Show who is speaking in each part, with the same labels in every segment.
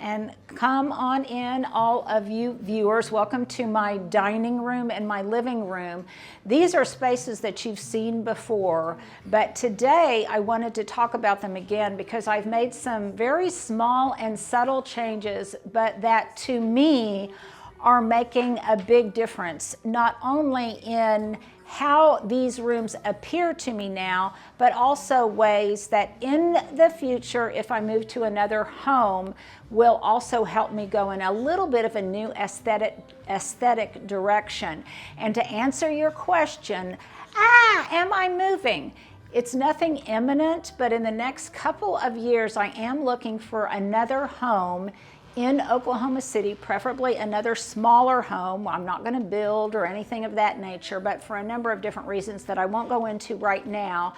Speaker 1: And come on in, all of you viewers. Welcome to my dining room and my living room. These are spaces that you've seen before, but today I wanted to talk about them again because I've made some very small and subtle changes, but that to me are making a big difference, not only in how these rooms appear to me now, but also ways that in the future, if I move to another home, will also help me go in a little bit of a new aesthetic direction. And to answer your question, am I moving? It's nothing imminent, but in the next couple of years, I am looking for another home in Oklahoma City, preferably another smaller home. I'm not going to build or anything of that nature, but for a number of different reasons that I won't go into right now.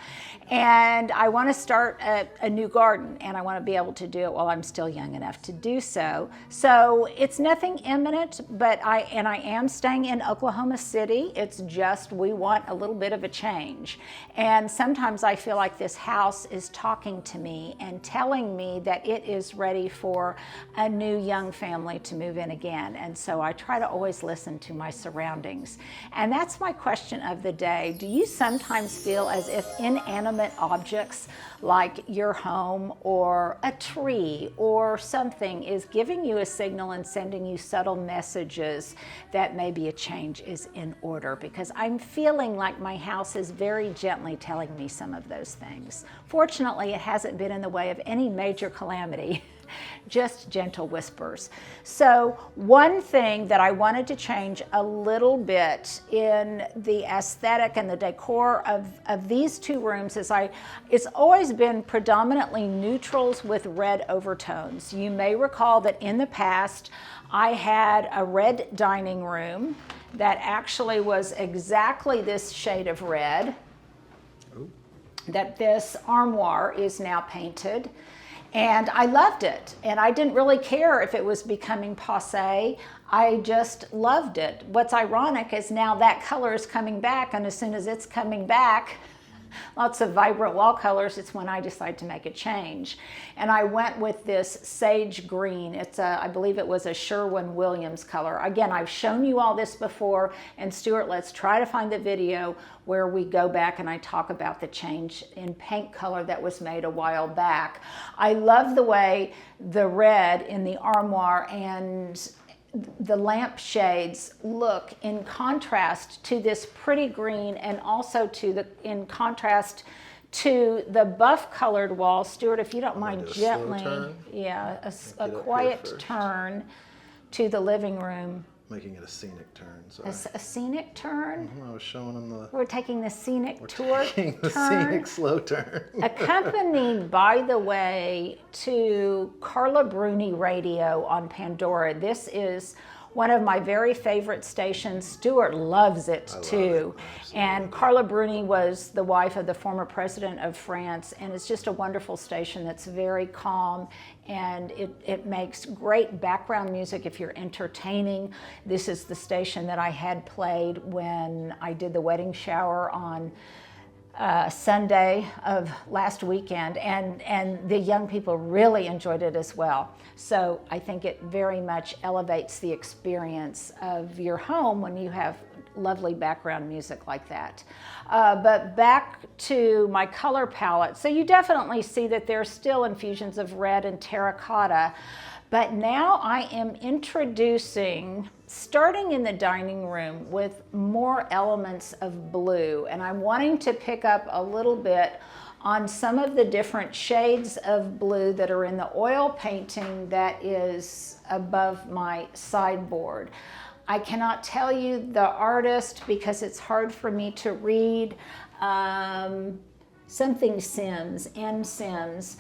Speaker 1: And I want to start a new garden, and I want to be able to do it while I'm still young enough to do so. So it's nothing imminent, but I am staying in Oklahoma City. It's just we want a little bit of a change. And sometimes I feel like this house is talking to me and telling me that it is ready for a new young family to move in again. And so I try to always listen to my surroundings. And that's my question of the day. Do you sometimes feel as if inanimate objects like your home or a tree or something is giving you a signal and sending you subtle messages that maybe a change is in order? Because I'm feeling like my house is very gently telling me some of those things. Fortunately, it hasn't been in the way of any major calamity. Just gentle whispers. So one thing that I wanted to change a little bit in the aesthetic and the decor of these two rooms is it's always been predominantly neutrals with red overtones. You may recall that in the past I had a red dining room that actually was exactly this shade of red. Ooh. That this armoire is now painted. And I loved it, and I didn't really care if it was becoming passé. I just loved it. What's ironic is now that color is coming back, and as soon as it's coming back, lots of vibrant wall colors, it's when I decide to make a change. And I went with this sage green. I believe it was a Sherwin-Williams color. Again, I've shown you all this before, and Stuart, let's try to find the video where we go back and I talk about the change in paint color that was made a while back. I love the way the red in the armoire and the lamp shades look in contrast to this pretty green, and also in contrast to the buff colored wall. Stuart, if you don't mind gently, a quiet turn to the living room.
Speaker 2: Making it a scenic turn. Sorry.
Speaker 1: A scenic turn?
Speaker 2: I was showing them
Speaker 1: We're taking the scenic tour.
Speaker 2: Taking the scenic slow turn.
Speaker 1: Accompanied, by the way, to Carla Bruni Radio on Pandora. This is one of my very favorite stations. Stuart loves it too. And Carla Bruni was the wife of the former president of France, and it's just a wonderful station that's very calm, and it makes great background music if you're entertaining. This is the station that I had played when I did the wedding shower on Sunday of last weekend, and the young people really enjoyed it as well. So I think it very much elevates the experience of your home when you have lovely background music like that. But back to my color palette. So you definitely see that there's still infusions of red and terracotta, but now I am introducing, starting in the dining room, with more elements of blue, and I'm wanting to pick up a little bit on some of the different shades of blue that are in the oil painting that is above my sideboard. I cannot tell you the artist because it's hard for me to read. Something Sims, M. Sims,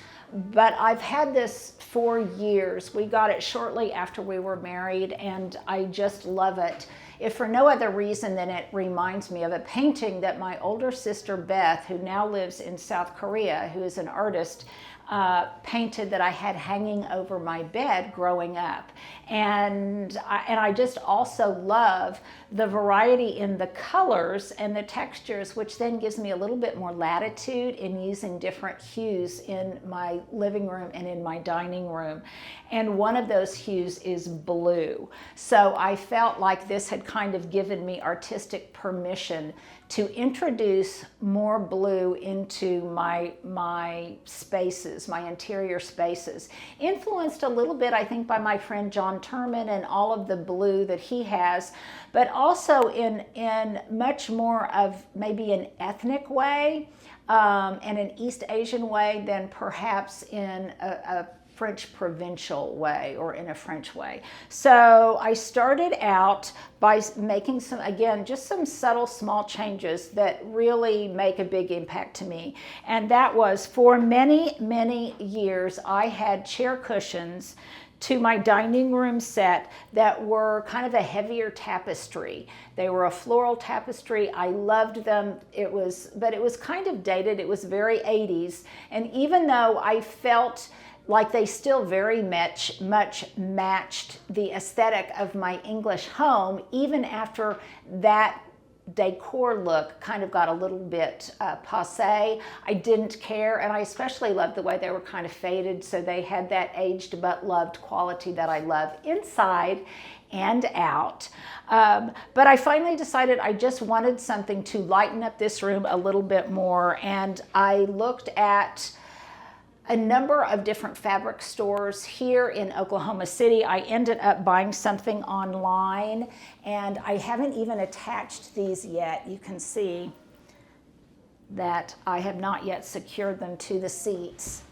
Speaker 1: but I've had this for years. We got it shortly after we were married, and I just love it. If for no other reason than it reminds me of a painting that my older sister Beth, who now lives in South Korea, who is an artist, painted that I had hanging over my bed growing up. And I just also love the variety in the colors and the textures, which then gives me a little bit more latitude in using different hues in my living room and in my dining room. And one of those hues is blue. So I felt like this had kind of given me artistic permission to introduce more blue into my spaces, my interior spaces. Influenced a little bit, I think, by my friend John Turman and all of the blue that he has, but also in much more of maybe an ethnic way and an East Asian way than perhaps in a French provincial way or in a French way. So I started out by making some, again, just some subtle small changes that really make a big impact to me. And that was, for many, many years, I had chair cushions to my dining room set that were kind of a heavier tapestry. They were a floral tapestry. I loved them. But it was kind of dated. It was very 80s. And even though I felt like they still very much matched the aesthetic of my English home, even after that decor look kind of got a little bit passé, I didn't care. And I especially loved the way they were kind of faded, so they had that aged but loved quality that I love inside and out. But I finally decided I just wanted something to lighten up this room a little bit more, and I looked at a number of different fabric stores here in Oklahoma City. I ended up buying something online, and I haven't even attached these yet. You can see that I have not yet secured them to the seats.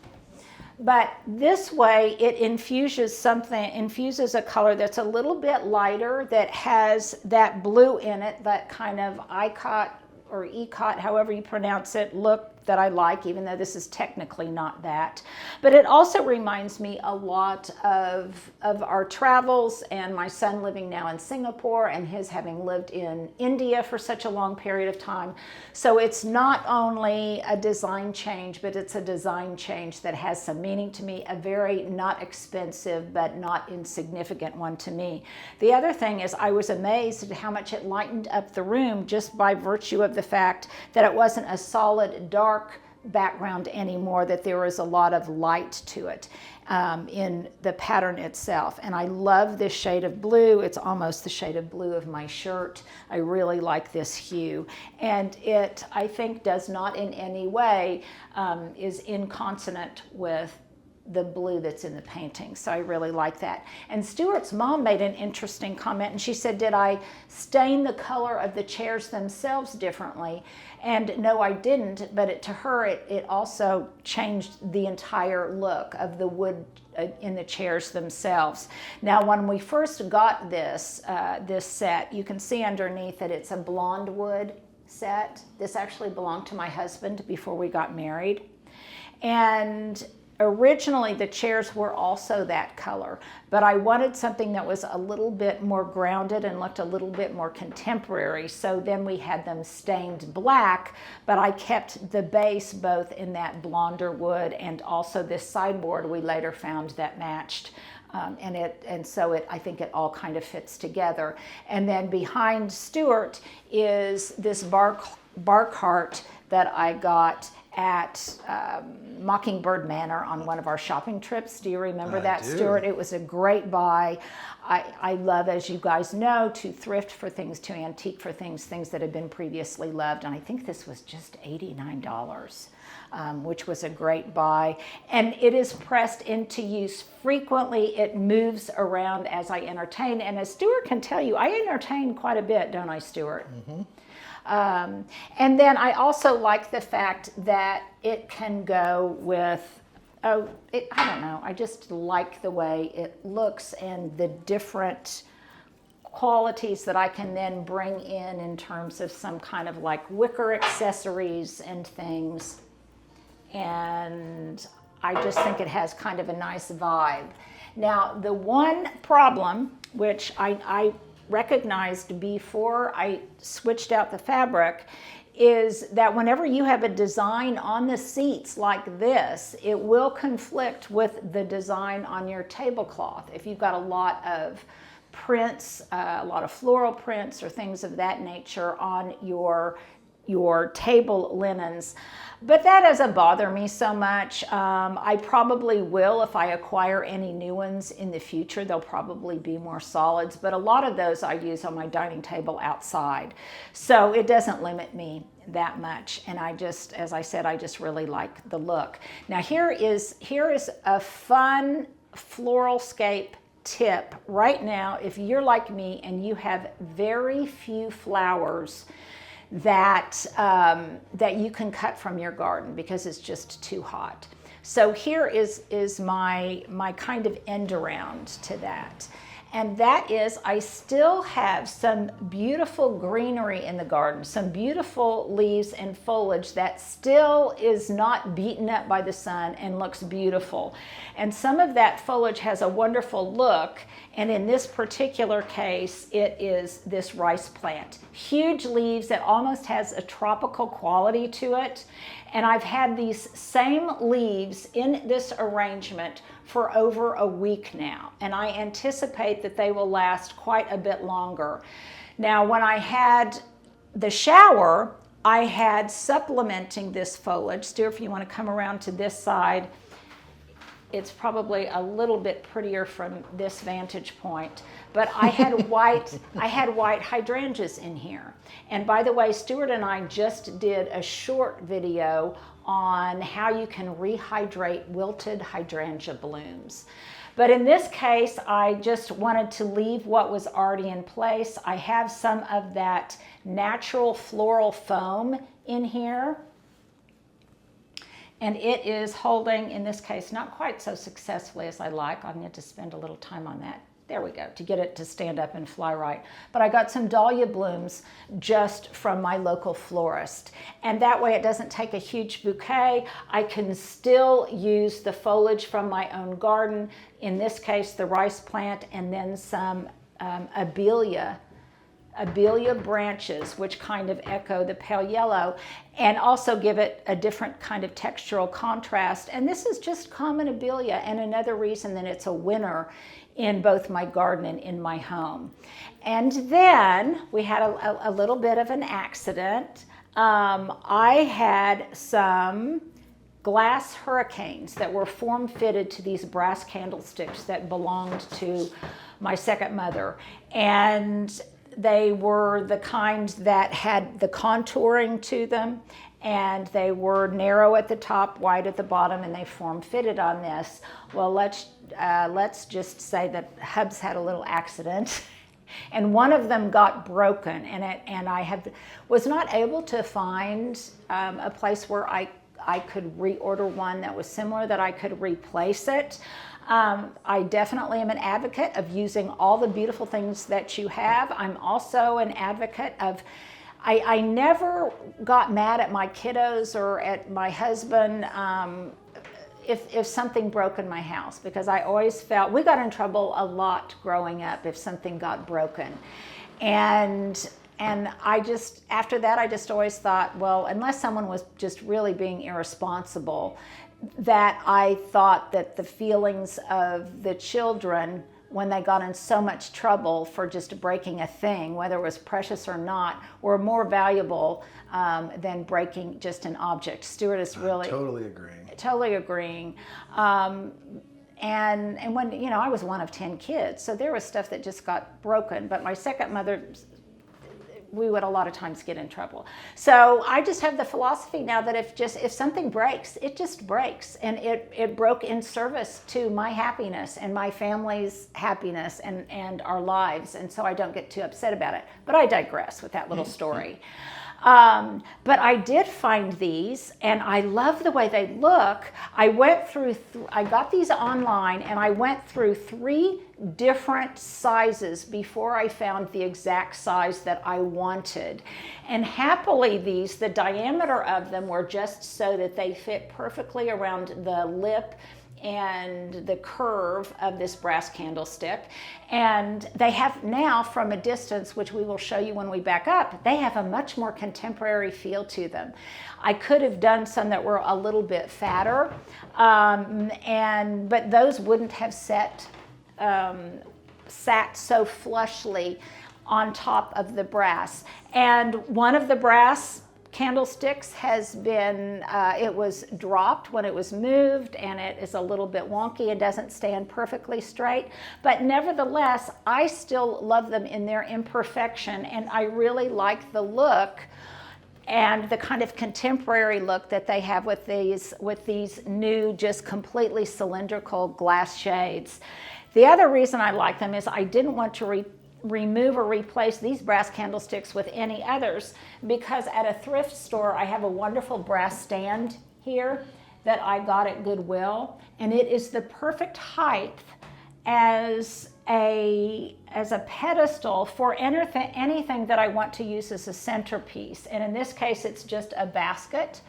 Speaker 1: But this way it infuses a color that's a little bit lighter, that has that blue in it, that kind of icot or ecot, however you pronounce it, look that I like, even though this is technically not that. But it also reminds me a lot of our travels and my son living now in Singapore and his having lived in India for such a long period of time. So it's not only a design change, but it's a design change that has some meaning to me, a very not expensive but not insignificant one to me. The other thing is I was amazed at how much it lightened up the room just by virtue of the fact that it wasn't a solid dark background anymore, that there was a lot of light to it in the pattern itself. And I love this shade of blue. It's almost the shade of blue of my shirt. I really like this hue. And it, I think, does not in any way is inconsonant with the blue that's in the painting. So I really like that. And Stuart's mom made an interesting comment, and she said, did I stain the color of the chairs themselves differently? And no, I didn't, but to her, it also changed the entire look of the wood in the chairs themselves. Now, when we first got this set, you can see underneath that it's a blonde wood set. This actually belonged to my husband before we got married. And originally, the chairs were also that color, but I wanted something that was a little bit more grounded and looked a little bit more contemporary. So then we had them stained black, but I kept the base both in that blonder wood and also this sideboard we later found that matched. I think it all kind of fits together. And then behind Stuart is this bar cart that I got at Mockingbird Manor on one of our shopping trips. Do you remember that, Stuart? It was a great buy. I love, as you guys know, to thrift for things, to antique for things that had been previously loved. And I think this was just $89, which was a great buy. And it is pressed into use frequently. It moves around as I entertain. And as Stuart can tell you, I entertain quite a bit, don't I, Stuart? Mm-hmm. And then I also like the fact that it can go with, I don't know, I just like the way it looks and the different qualities that I can then bring in terms of some kind of like wicker accessories and things. And I just think it has kind of a nice vibe. Now, the one problem, which I recognized before I switched out the fabric, is that whenever you have a design on the seats like this, it will conflict with the design on your tablecloth. If you've got a lot of prints, a lot of floral prints or things of that nature on your table linens. But that doesn't bother me so much. I probably will, if I acquire any new ones in the future, they'll probably be more solids, but a lot of those I use on my dining table outside. So it doesn't limit me that much. And I just, as I said, I just really like the look. Now here is a fun floral scape tip. Right now, if you're like me and you have very few flowers that you can cut from your garden because it's just too hot. So here is my kind of end around to that. And that is, I still have some beautiful greenery in the garden, some beautiful leaves and foliage that still is not beaten up by the sun and looks beautiful. And some of that foliage has a wonderful look. And in this particular case, it is this rice plant. Huge leaves that almost has a tropical quality to it. And I've had these same leaves in this arrangement for over a week now. And I anticipate that they will last quite a bit longer. Now, when I had the shower, I had supplementing this foliage. Stuart, if you want to come around to this side, it's probably a little bit prettier from this vantage point, but I had white hydrangeas in here. And by the way, Stuart and I just did a short video on how you can rehydrate wilted hydrangea blooms. But in this case, I just wanted to leave what was already in place. I have some of that natural floral foam in here. And it is holding, in this case, not quite so successfully as I like. I need to spend a little time on that. There we go, to get it to stand up and fly right. But I got some dahlia blooms just from my local florist. And that way it doesn't take a huge bouquet. I can still use the foliage from my own garden. In this case, the rice plant, and then some abelia branches, which kind of echo the pale yellow and also give it a different kind of textural contrast. And this is just common abelia, and another reason that it's a winner in both my garden and in my home. And then we had a little bit of an accident. I had some glass hurricanes that were form-fitted to these brass candlesticks that belonged to my second mother. And they were the kind that had the contouring to them, and they were narrow at the top, wide at the bottom, and they form-fitted on this. Well, let's just say that Hubs had a little accident, and one of them got broken, and I was not able to find a place where I could reorder one that was similar, that I could replace it. I definitely am an advocate of using all the beautiful things that you have. I'm also an advocate of, I never got mad at my kiddos or at my husband if something broke in my house, because I always felt, we got in trouble a lot growing up if something got broken. And I just, after that, I just always thought, well, unless someone was just really being irresponsible, that I thought that the feelings of the children when they got in so much trouble for just breaking a thing, whether it was precious or not, were more valuable than breaking just an object. Stuart is really
Speaker 2: totally agreeing.
Speaker 1: Totally agreeing. And when, you know, I was one of 10 kids, so there was stuff that just got broken. But my second mother, we would a lot of times get in trouble. So I just have the philosophy now that if something breaks, it just breaks. And it broke in service to my happiness and my family's happiness and our lives. And so I don't get too upset about it. But I digress with that little story. But I did find these, and I love the way they look. I went through, I got these online, and I went through 3 different sizes before I found the exact size that I wanted. And happily these, the diameter of them were just so that they fit perfectly around the lip the curve of this brass candlestick. And they have now, from a distance, which we will show you when we back up, they have a much more contemporary feel to them. I could have done some that were a little bit fatter, but those wouldn't have sat so flushly on top of the brass. And one of the brass candlesticks has been, it was dropped when it was moved, and it is a little bit wonky and doesn't stand perfectly straight. But nevertheless, I still love them in their imperfection, and I really like the look and the kind of contemporary look that they have with these new, just completely cylindrical glass shades. The other reason I like them is I didn't want to remove or replace these brass candlesticks with any others, because at a thrift store I have a wonderful brass stand here that I got at Goodwill, and it is the perfect height as a pedestal for anything that I want to use as a centerpiece. And in this case, it's just a basket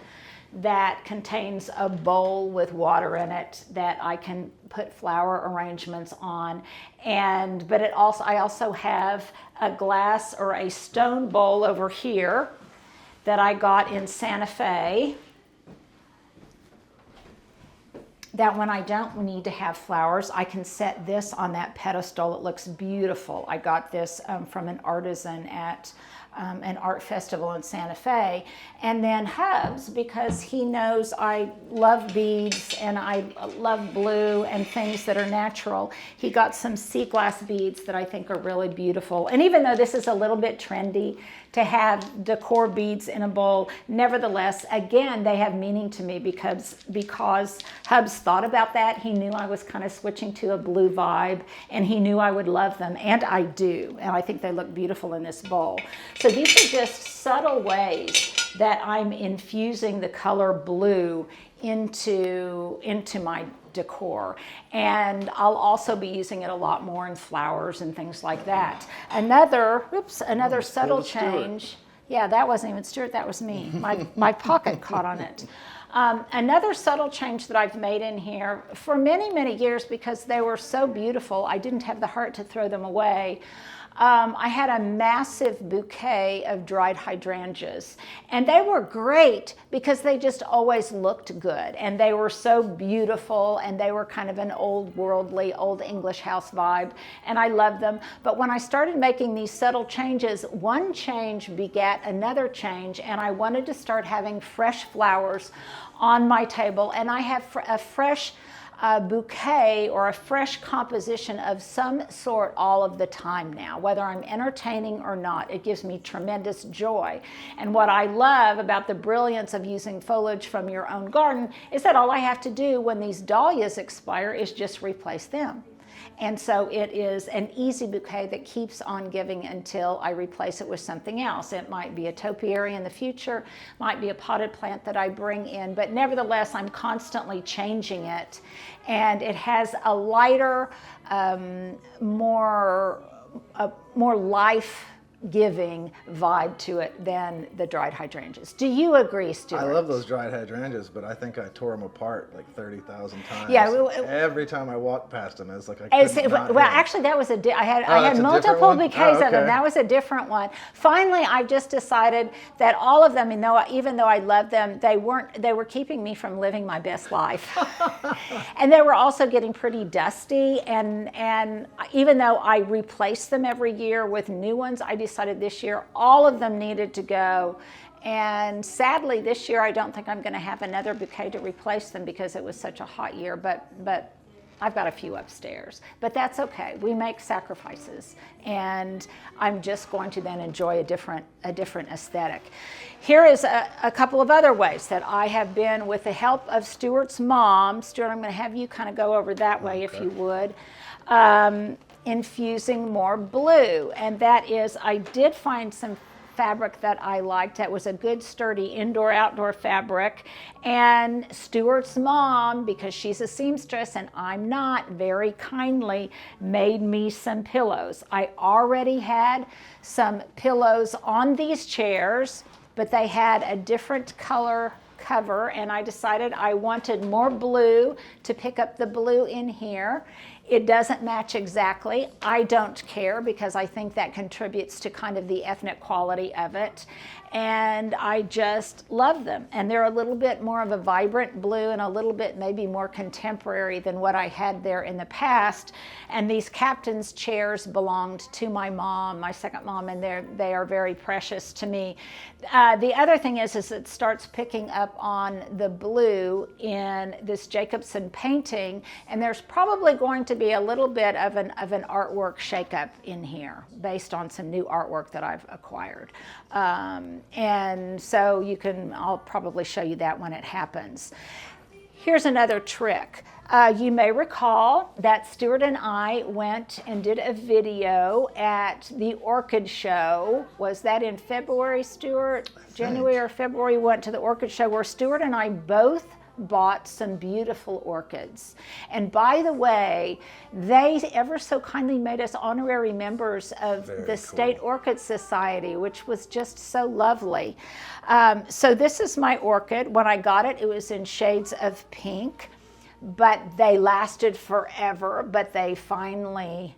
Speaker 1: that contains a bowl with water in it that I can put flower arrangements on. But I also have a glass or a stone bowl over here that I got in Santa Fe, that when I don't need to have flowers, I can set this on that pedestal. It looks beautiful. I got this from an artisan at an art festival in Santa Fe. And then Hubs, because he knows I love beads and I love blue and things that are natural, he got some sea glass beads that I think are really beautiful. And even though this is a little bit trendy to have decor beads in a bowl, nevertheless, again, they have meaning to me because Hubs thought about that. He knew I was kind of switching to a blue vibe, and he knew I would love them, and I do. And I think they look beautiful in this bowl. So these are just subtle ways that I'm infusing the color blue into my decor. And I'll also be using it a lot more in flowers and things like that. Another subtle change. Yeah, that wasn't even Stuart, that was me. My pocket caught on it. Another subtle change that I've made in here for many, many years, because they were so beautiful, I didn't have the heart to throw them away. I had a massive bouquet of dried hydrangeas, and they were great because they just always looked good, and they were so beautiful, and they were kind of an old worldly, old English house vibe, and I loved them. But when I started making these subtle changes, one change begat another change, and I wanted to start having fresh flowers on my table, and I have a fresh bouquet or a fresh composition of some sort all of the time now, whether I'm entertaining or not. It gives me tremendous joy. And what I love about the brilliance of using foliage from your own garden is that all I have to do when these dahlias expire is just replace them. And so it is an easy bouquet that keeps on giving until I replace it with something else. It might be a topiary in the future, might be a potted plant that I bring in, but nevertheless, I'm constantly changing it. And it has a lighter, more life-giving vibe to it than the dried hydrangeas. Do you agree, Stuart?
Speaker 2: I love those dried hydrangeas, but I think I tore them apart like 30,000 times.
Speaker 1: Yeah,
Speaker 2: every time I walked past them, it's like I couldn't
Speaker 1: well,
Speaker 2: not
Speaker 1: actually, that was I had multiple bouquets of them. That was a different one. Finally, I've just decided that all of them, even though I love them, they were keeping me from living my best life. And they were also getting pretty dusty. And even though I replaced them every year with new ones, I decided this year all of them needed to go. And sadly, this year I don't think I'm going to have another bouquet to replace them because it was such a hot year. But I've got a few upstairs. But that's okay. We make sacrifices, and I'm just going to then enjoy a different aesthetic. Here is a couple of other ways that I have been, with the help of Stuart's mom. Stuart, I'm going to have you kind of go over that way, if you would. Infusing more blue, and that is, I did find some fabric that I liked that was a good sturdy indoor-outdoor fabric, and Stuart's mom, because she's a seamstress and I'm not, very kindly made me some pillows. I already had some pillows on these chairs, but they had a different color cover, and I decided I wanted more blue to pick up the blue in here. It doesn't match exactly. I don't care because I think that contributes to kind of the ethnic quality of it. And I just love them. And they're a little bit more of a vibrant blue and a little bit maybe more contemporary than what I had there in the past. And these captain's chairs belonged to my mom, my second mom, and they are very precious to me. The other thing is it starts picking up on the blue in this Jacobson painting, and there's probably going to be a little bit of an artwork shakeup in here based on some new artwork that I've acquired. And so I'll probably show you that when it happens. Here's another trick. You may recall that Stuart and I went and did a video at the Orchid Show. Was that in February, Stuart? January or February, we went to the Orchid Show where Stuart and I both bought some beautiful orchids. And by the way, they ever so kindly made us honorary members of the State Orchid Society, which was just so lovely. So this is my orchid. When I got it, it was in shades of pink, but they lasted forever, but they finally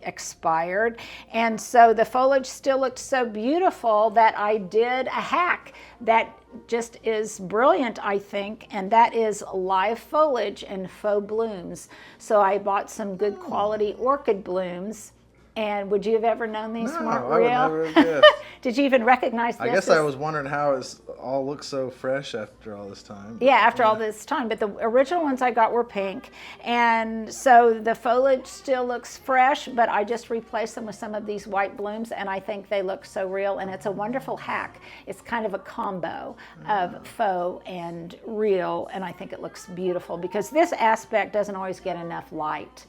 Speaker 1: expired. And so the foliage still looked so beautiful that I did a hack that just is brilliant, I think, and that is live foliage and faux blooms. So I bought some good quality orchid blooms. And would you have ever known these weren't real?
Speaker 2: I would never have guessed.
Speaker 1: Did you even recognize this?
Speaker 2: I guess I was wondering how it all looks so fresh after all this time.
Speaker 1: Yeah, after all this time. But the original ones I got were pink. And so the foliage still looks fresh, but I just replaced them with some of these white blooms, and I think they look so real. And it's a wonderful hack. It's kind of a combo of faux and real, and I think it looks beautiful because this aspect doesn't always get enough light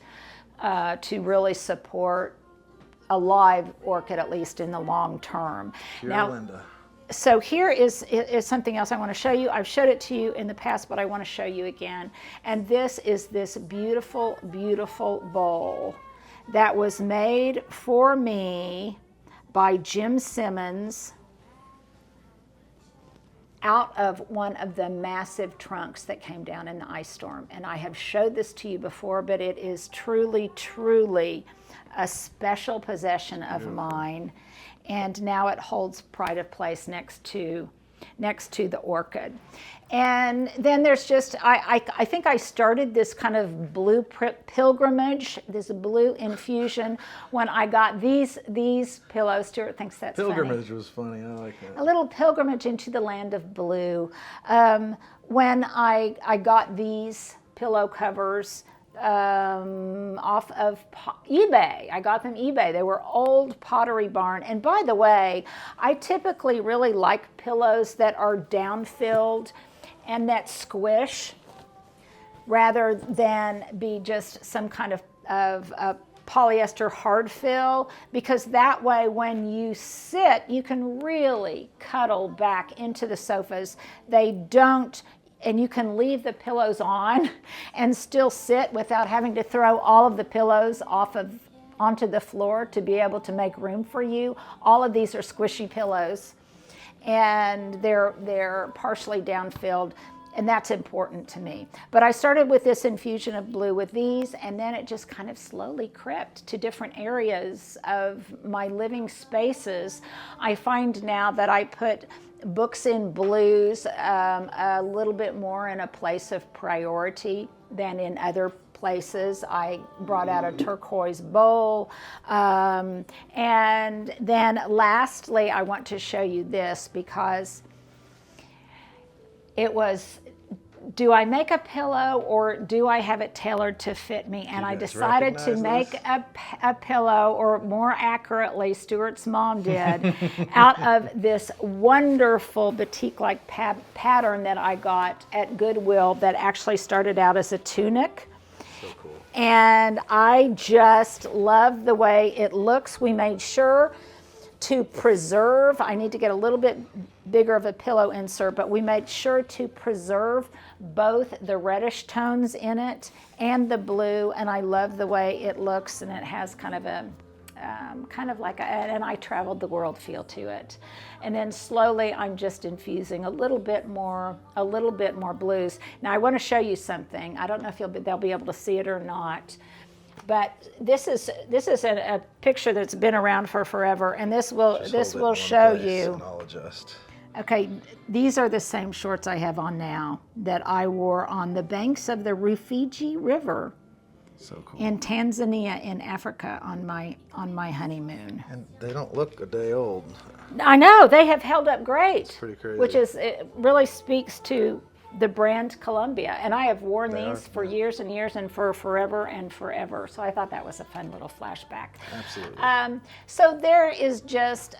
Speaker 1: to really support a live orchid, at least in the long term. Now,
Speaker 2: Linda.
Speaker 1: So here is something else I want to show you. I've showed it to you in the past, but I want to show you again. And this is this beautiful, beautiful bowl that was made for me by Jim Simmons out of one of the massive trunks that came down in the ice storm. And I have showed this to you before, but it is truly, truly a special possession of mine, and now it holds pride of place next to the orchid. And then there's just, I think I started this kind of blue pilgrimage, this blue infusion, when I got these pillows. Stuart thinks that's
Speaker 2: Pilgrimage
Speaker 1: funny.
Speaker 2: was funny, I like that.
Speaker 1: A little pilgrimage into the land of blue. When I got these pillow covers off of eBay. I got them eBay. They were old Pottery Barn. And by the way, I typically really like pillows that are down-filled and that squish rather than be just some kind of polyester hard fill, because that way when you sit, you can really cuddle back into the sofas. They don't, and you can leave the pillows on and still sit without having to throw all of the pillows onto the floor to be able to make room for you. All of these are squishy pillows, and they're partially down-filled, and that's important to me. But I started with this infusion of blue with these, and then it just kind of slowly crept to different areas of my living spaces. I find now that I put books in blues a little bit more in a place of priority than in other places. I brought out a turquoise bowl. And then lastly, I want to show you this because it was, do I make a pillow or do I have it tailored to fit me? And I decided to make a pillow, or more accurately, Stuart's mom did, out of this wonderful batik-like pattern that I got at Goodwill that actually started out as a tunic.
Speaker 2: So cool.
Speaker 1: And I just love the way it looks. We made sure to preserve, I need to get a little bit bigger of a pillow insert, but we made sure to preserve both the reddish tones in it and the blue, and I love the way it looks, and it has kind of kind of like and I traveled the world feel to it. And then slowly I'm just infusing a little bit more blues. Now I want to show you something. I don't know if they'll be able to see it or not. But this is a picture that's been around for forever, and this will show you.
Speaker 2: And I'll adjust.
Speaker 1: Okay, these are the same shorts I have on now that I wore on the banks of the Rufiji River.
Speaker 2: So cool.
Speaker 1: In Tanzania in Africa on my honeymoon.
Speaker 2: And they don't look a day old.
Speaker 1: I know, they have held up great.
Speaker 2: It's pretty crazy.
Speaker 1: Which it really speaks to the brand Columbia. And I have worn these for years and years and for forever and forever. So I thought that was a fun little flashback.
Speaker 2: Absolutely.
Speaker 1: So there is just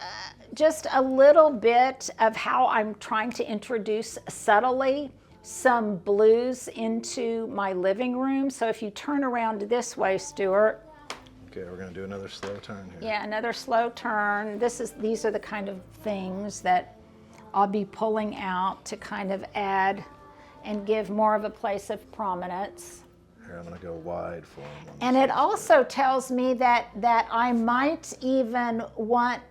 Speaker 1: a little bit of how I'm trying to introduce subtly some blues into my living room. So if you turn around this way, Stuart.
Speaker 2: Okay, we're going to do another slow turn here.
Speaker 1: Yeah, another slow turn. These are the kind of things that I'll be pulling out to kind of add and give more of a place of prominence.
Speaker 2: Here, I'm going to go wide for them.
Speaker 1: And it also tells me that I might even want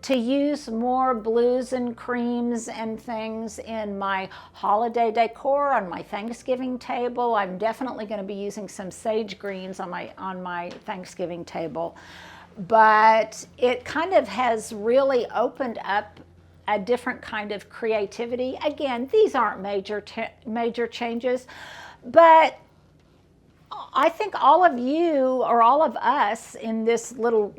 Speaker 1: to use more blues and creams and things in my holiday decor, on my Thanksgiving table. I'm definitely going to be using some sage greens on my Thanksgiving table. But it kind of has really opened up a different kind of creativity. Again, these aren't major changes, but I think all of you or all of us in this little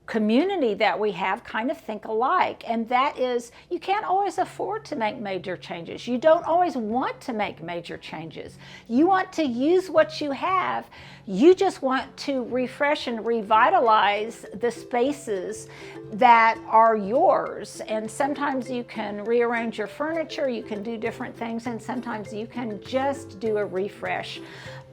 Speaker 1: community that we have kind of think alike, and that is you can't always afford to make major changes. You don't always want to make major changes. You want to use what you have. You just want to refresh and revitalize the spaces that are yours. And sometimes you can rearrange your furniture, you can do different things, and sometimes you can just do a refresh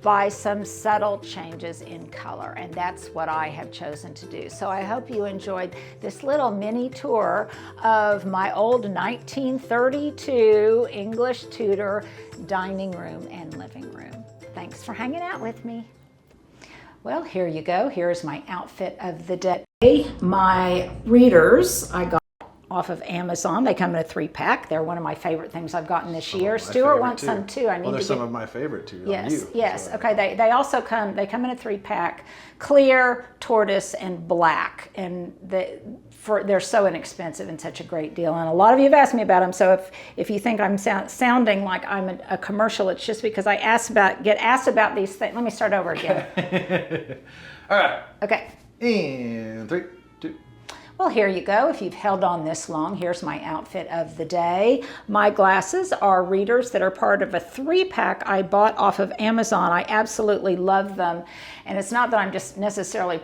Speaker 1: by some subtle changes in color, and that's what I have chosen to do. So I hope you enjoyed this little mini tour of my old 1932 English Tudor dining room and living room. Thanks for hanging out with me. Well, here you go. Here's my outfit of the day. My readers I got off of Amazon. They come in a 3-pack. They're one of my favorite things I've gotten this year. Stuart wants some too. I need
Speaker 2: they're
Speaker 1: to
Speaker 2: some of my favorite too.
Speaker 1: Yes, yes. Okay, they also come in a 3-pack, clear, tortoise, and black. And they're so inexpensive and such a great deal. And a lot of you have asked me about them. So if you think I'm sounding like I'm a commercial, it's just because I get asked about these things. Let me start over again.
Speaker 2: All right.
Speaker 1: Okay.
Speaker 2: And 3, 2.
Speaker 1: Well, here you go. If you've held on this long, here's my outfit of the day. My glasses are readers that are part of a 3-pack I bought off of Amazon. I absolutely love them. And it's not that I'm just necessarily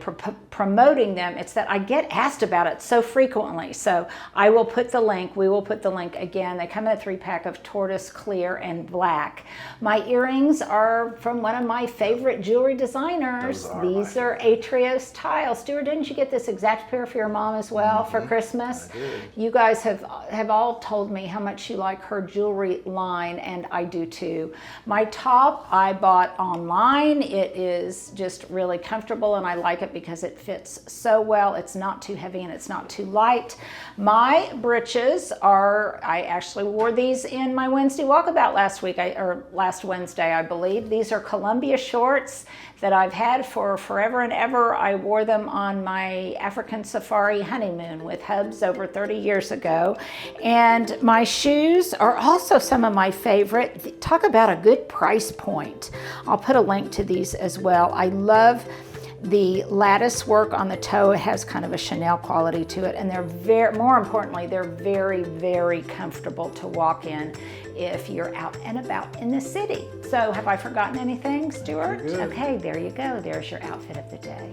Speaker 1: promoting them, it's that I get asked about it so frequently. So we will put the link again. They come in a 3-pack of tortoise, clear, and black. My earrings are from one of my favorite jewelry designers. These are Atrios Tile. Stuart, didn't you get this exact pair for your mom as well for Christmas?
Speaker 2: I did.
Speaker 1: You guys have all told me how much you like her jewelry line, and I do too. My top I bought online. It is just really comfortable, and I like it because it fits so well. It's not too heavy and it's not too light. My breeches I actually wore these in my Wednesday walkabout last Wednesday, I believe. These are Columbia shorts that I've had for forever and ever. I wore them on my African safari honeymoon with Hubs over 30 years ago. And my shoes are also some of my favorite. Talk about a good price point. I'll put a link to these as well. I love the lattice work on the toe. It has kind of a Chanel quality to it, and more importantly, they're very, very comfortable to walk in if you're out and about in the city. So have I forgotten anything, Stuart?
Speaker 2: Good.
Speaker 1: Okay, there you go. There's your outfit of the day.